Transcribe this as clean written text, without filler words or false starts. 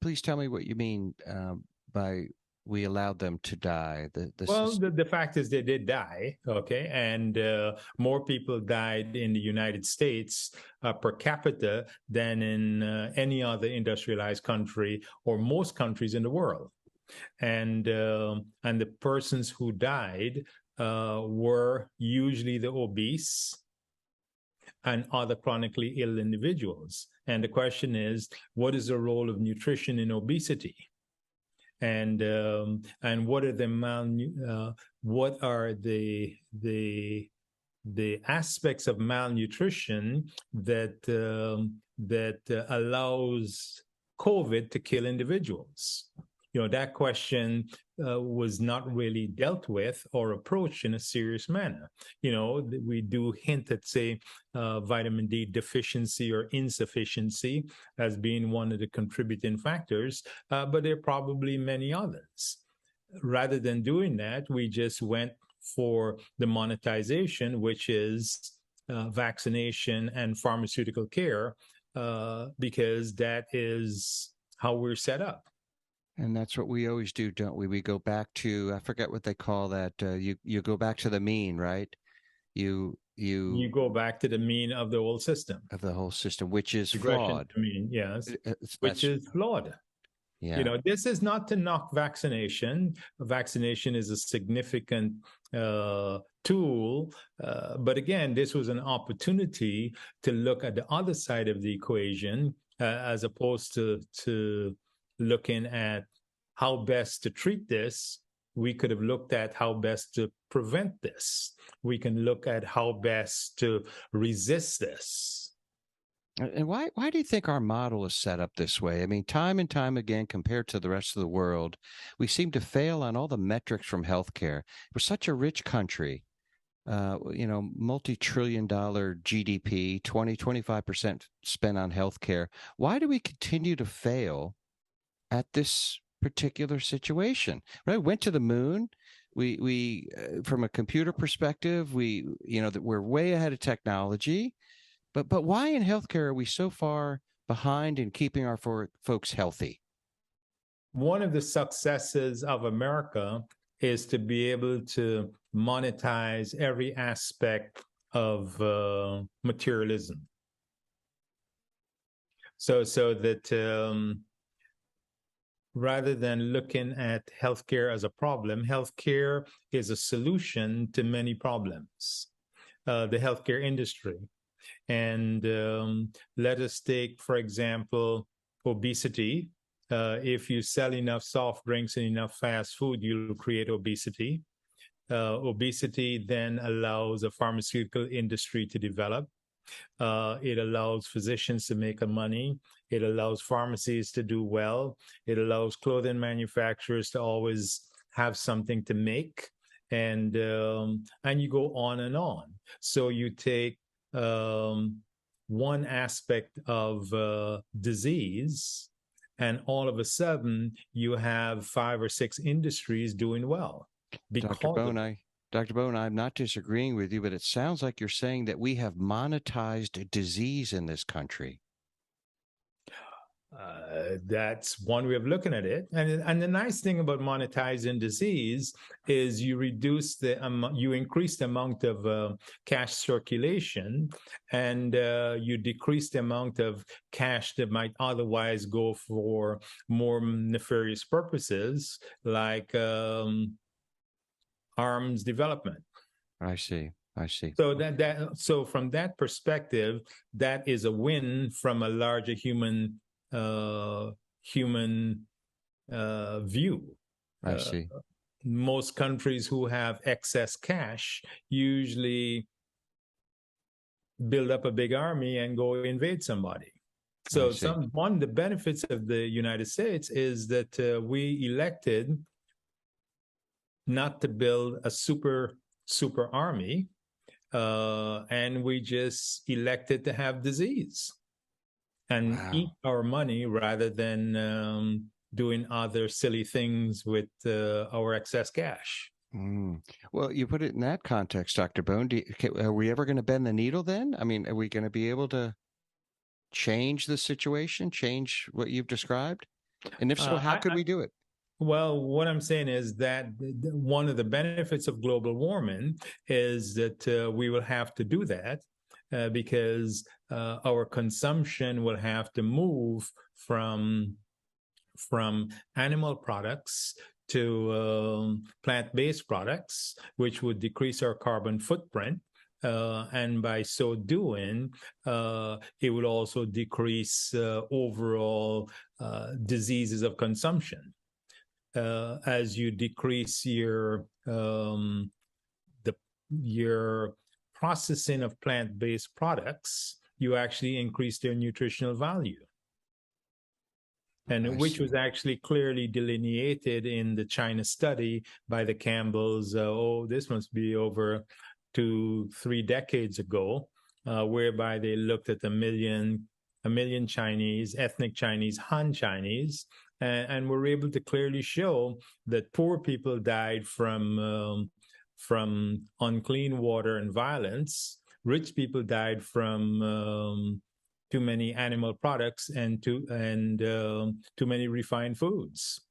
please tell me what you mean by we allowed them to die. Well, the fact is they did die, okay? And more people died in the United States per capita than in any other industrialized country or most countries in the world. And the persons who died were usually the obese and other chronically ill individuals. And the question is, what is the role of nutrition in obesity? And what are what are the aspects of malnutrition that allows COVID to kill individuals? That question was not really dealt with or approached in a serious manner. We do hint at, say, vitamin D deficiency or insufficiency as being one of the contributing factors, but there are probably many others. Rather than doing that, we just went for the monetization, which is vaccination and pharmaceutical care, because that is how we're set up. And that's what we always do, don't we? We go back to, I forget what they call that. You go back to the mean, right? You go back to the mean of the whole system, of the whole system, which is regression flawed. To mean, yes, which is flawed. Yeah. This is not to knock vaccination. Vaccination is a significant tool, but again, this was an opportunity to look at the other side of the equation, as opposed to looking at how best to treat this. We could have looked at how best to prevent this. We can look at how best to resist this. And why do you think our model is set up this way? I mean, time and time again, compared to the rest of the world, we seem to fail on all the metrics from healthcare. We're such a rich country, multi-trillion-dollar GDP, 25% spent on healthcare. Why do we continue to fail at this particular situation? Right, went to the moon. We from a computer perspective, that we're way ahead of technology, but why in healthcare are we so far behind in keeping our folks healthy? One of the successes of America is to be able to monetize every aspect of materialism, so that rather than looking at healthcare as a problem, healthcare is a solution to many problems. The healthcare industry. And let us take, for example, obesity. If you sell enough soft drinks and enough fast food, you'll create obesity. Obesity then allows a pharmaceutical industry to develop. It allows physicians to make money. It allows pharmacies to do well. It allows clothing manufacturers to always have something to make, and you go on and on. So you take one aspect of disease, and all of a sudden you have 5 or 6 industries doing well. Dr. Bone, I'm not disagreeing with you, but it sounds like you're saying that we have monetized disease in this country. That's one way of looking at it. And the nice thing about monetizing disease is you increase the amount of cash circulation, and you decrease the amount of cash that might otherwise go for more nefarious purposes, like arms development. I see. So so from that perspective, that is a win from a larger human view. I see. Most countries who have excess cash usually build up a big army and go invade somebody. So one of the benefits of the United States is that we elected not to build a super army, and we just elected to have disease and eat our money rather than doing other silly things with our excess cash. Well, you put it in that context, Dr. Bone. Are we ever going to bend the needle then? I mean, are we going to be able to change the situation, change what you've described? And if so, how could we do it? Well, what I'm saying is that one of the benefits of global warming is that we will have to do that because our consumption will have to move from animal products to plant-based products, which would decrease our carbon footprint. And by so doing, it would also decrease overall diseases of consumption. As you decrease your processing of plant-based products, you actually increase their nutritional value. And which was actually clearly delineated in the China study by the Campbells. This must be over 2-3 decades ago, whereby they looked at a million Chinese, ethnic Chinese, Han Chinese, and were able to clearly show that poor people died from unclean water and violence. Rich people died from too many animal products and too many refined foods.